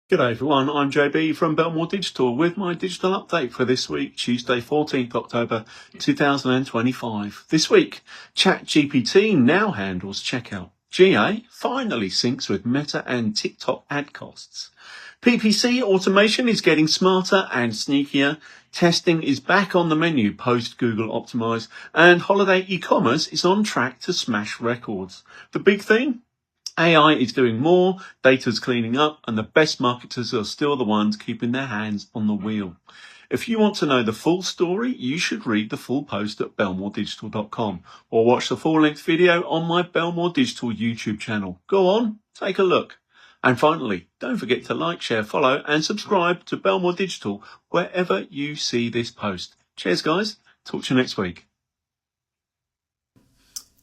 G'day everyone, I'm JB from Belmore Digital with my digital update for this week, Tuesday 14th October 2025. This week, ChatGPT now handles checkout. GA finally syncs with Meta and TikTok ad costs. PPC automation is getting smarter and sneakier. Testing is back on the menu post Google Optimize, and holiday e-commerce is on track to smash records. The big theme? AI is doing more, data's cleaning up, and the best marketers are still the ones keeping their hands on the wheel. If you want to know the full story, you should read the full post at belmoredigital.com or watch the full-length video on my Belmore Digital YouTube channel. Go on, take a look. And finally, don't forget to like, share, follow, and subscribe to Belmore Digital wherever you see this post. Cheers, guys. Talk to you next week.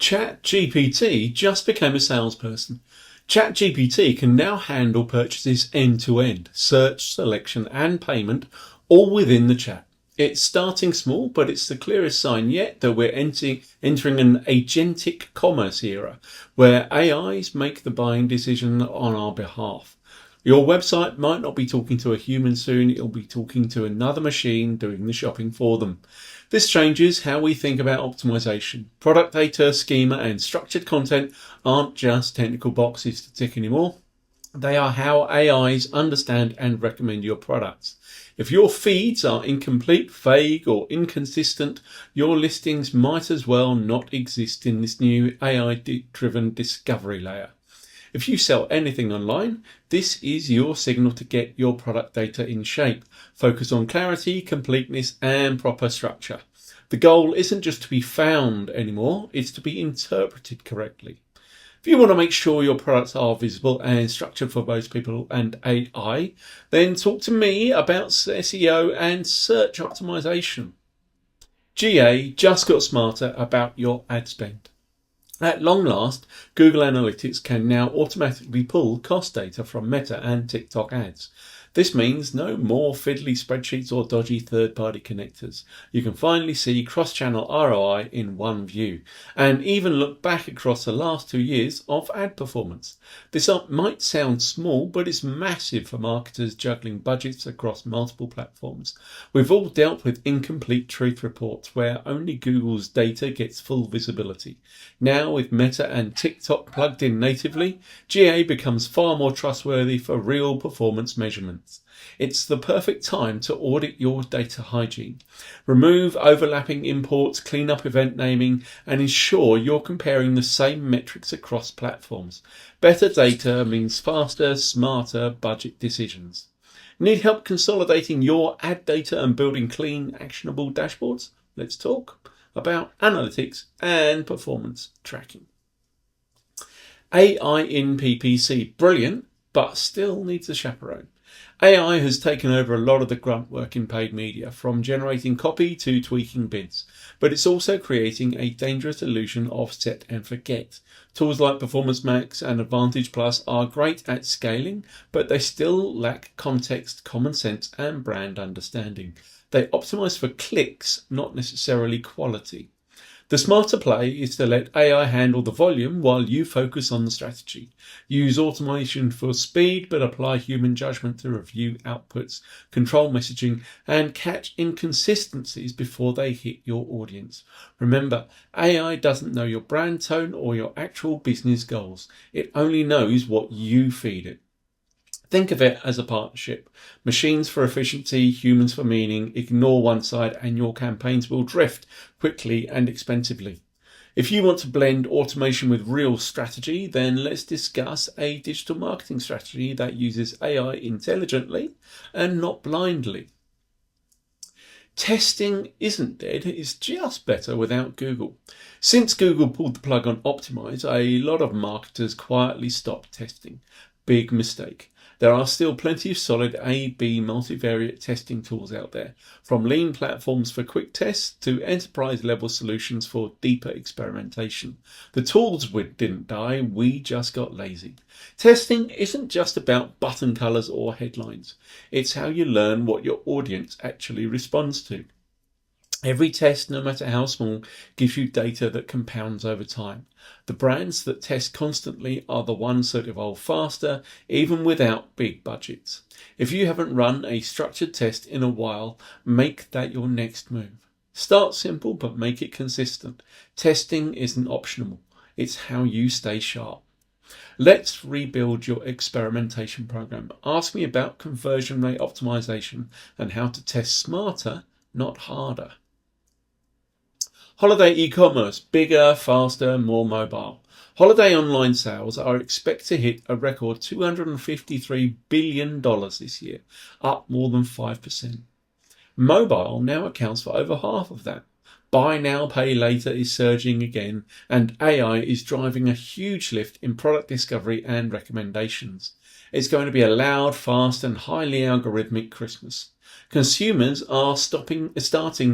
ChatGPT just became a salesperson. ChatGPT can now handle purchases end-to-end, search, selection and payment, all within the chat. It's starting small, but it's the clearest sign yet that we're entering an agentic commerce era, where AIs make the buying decision on our behalf. Your website might not be talking to a human soon, it'll be talking to another machine doing the shopping for them. This changes how we think about optimization. Product data, schema, and structured content aren't just technical boxes to tick anymore. They are how AIs understand and recommend your products. If your feeds are incomplete, vague, or inconsistent, your listings might as well not exist in this new AI-driven discovery layer. If you sell anything online, this is your signal to get your product data in shape. Focus on clarity, completeness, and proper structure. The goal isn't just to be found anymore, it's to be interpreted correctly. If you want to make sure your products are visible and structured for both people and AI, then talk to me about SEO and search optimization. GA just got smarter about your ad spend. At long last, Google Analytics can now automatically pull cost data from Meta and TikTok ads. This means no more fiddly spreadsheets or dodgy third-party connectors. You can finally see cross-channel ROI in one view, and even look back across the last 2 years of ad performance. This might sound small, but it's massive for marketers juggling budgets across multiple platforms. We've all dealt with incomplete truth reports where only Google's data gets full visibility. Now, with Meta and TikTok plugged in natively, GA becomes far more trustworthy for real performance measurement. It's the perfect time to audit your data hygiene. Remove overlapping imports, clean up event naming, and ensure you're comparing the same metrics across platforms. Better data means faster, smarter budget decisions. Need help consolidating your ad data and building clean, actionable dashboards? Let's talk about analytics and performance tracking. AI in PPC, brilliant, but still needs a chaperone. AI has taken over a lot of the grunt work in paid media, from generating copy to tweaking bids, but it's also creating a dangerous illusion of set and forget. Tools like Performance Max and Advantage Plus are great at scaling, but they still lack context, common sense, and brand understanding. They optimize for clicks, not necessarily quality. The smarter play is to let AI handle the volume while you focus on the strategy. Use automation for speed, but apply human judgment to review outputs, control messaging, and catch inconsistencies before they hit your audience. Remember, AI doesn't know your brand tone or your actual business goals. It only knows what you feed it. Think of it as a partnership. Machines for efficiency, humans for meaning. Ignore one side and your campaigns will drift quickly and expensively. If you want to blend automation with real strategy, then let's discuss a digital marketing strategy that uses AI intelligently and not blindly. Testing isn't dead, it's just better without Google. Since Google pulled the plug on Optimize, a lot of marketers quietly stopped testing. Big mistake. There are still plenty of solid A/B multivariate testing tools out there, from lean platforms for quick tests to enterprise-level solutions for deeper experimentation. The tools didn't die, we just got lazy. Testing isn't just about button colors or headlines. It's how you learn what your audience actually responds to. Every test, no matter how small, gives you data that compounds over time. The brands that test constantly are the ones that evolve faster, even without big budgets. If you haven't run a structured test in a while, make that your next move. Start simple, but make it consistent. Testing isn't optional. It's how you stay sharp. Let's rebuild your experimentation program. Ask me about conversion rate optimization and how to test smarter, not harder. Holiday e-commerce, bigger, faster, more mobile. Holiday online sales are expected to hit a record $253 billion this year, up more than 5%. Mobile now accounts for over half of that. Buy now, pay later is surging again, and AI is driving a huge lift in product discovery and recommendations. It's going to be a loud, fast, and highly algorithmic Christmas. Consumers are starting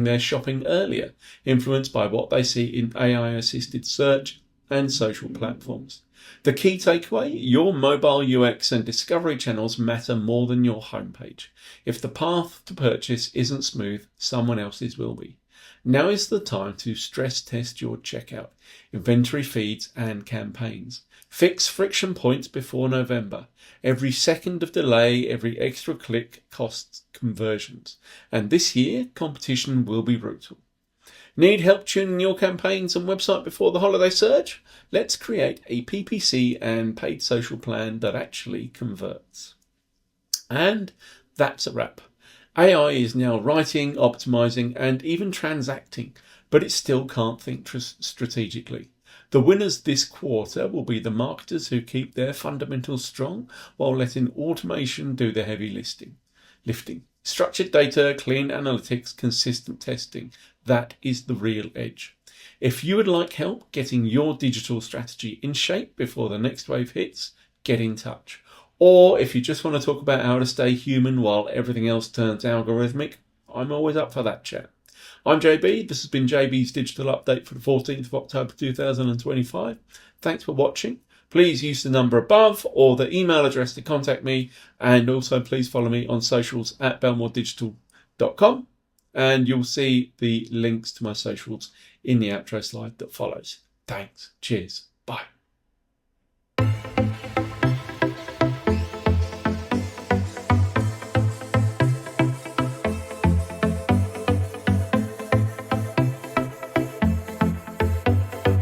their shopping earlier, influenced by what they see in AI-assisted search and social platforms. The key takeaway: your mobile UX and discovery channels matter more than your homepage. If the path to purchase isn't smooth, someone else's will be. Now is the time to stress test your checkout, inventory feeds, and campaigns. Fix friction points before November. Every second of delay, every extra click costs conversions. And this year, competition will be brutal. Need help tuning your campaigns and website before the holiday surge? Let's create a PPC and paid social plan that actually converts. And that's a wrap. AI is now writing, optimizing, and even transacting, but it still can't think strategically. The winners this quarter will be the marketers who keep their fundamentals strong while letting automation do the heavy lifting. Structured data, clean analytics, consistent testing. That is the real edge. If you would like help getting your digital strategy in shape before the next wave hits, get in touch. Or if you just want to talk about how to stay human while everything else turns algorithmic, I'm always up for that chat. I'm JB. This has been JB's Digital Update for the 14th of October 2025. Thanks for watching. Please use the number above or the email address to contact me. And also please follow me on socials at belmoredigital.com. And you'll see the links to my socials in the outro slide that follows. Thanks. Cheers.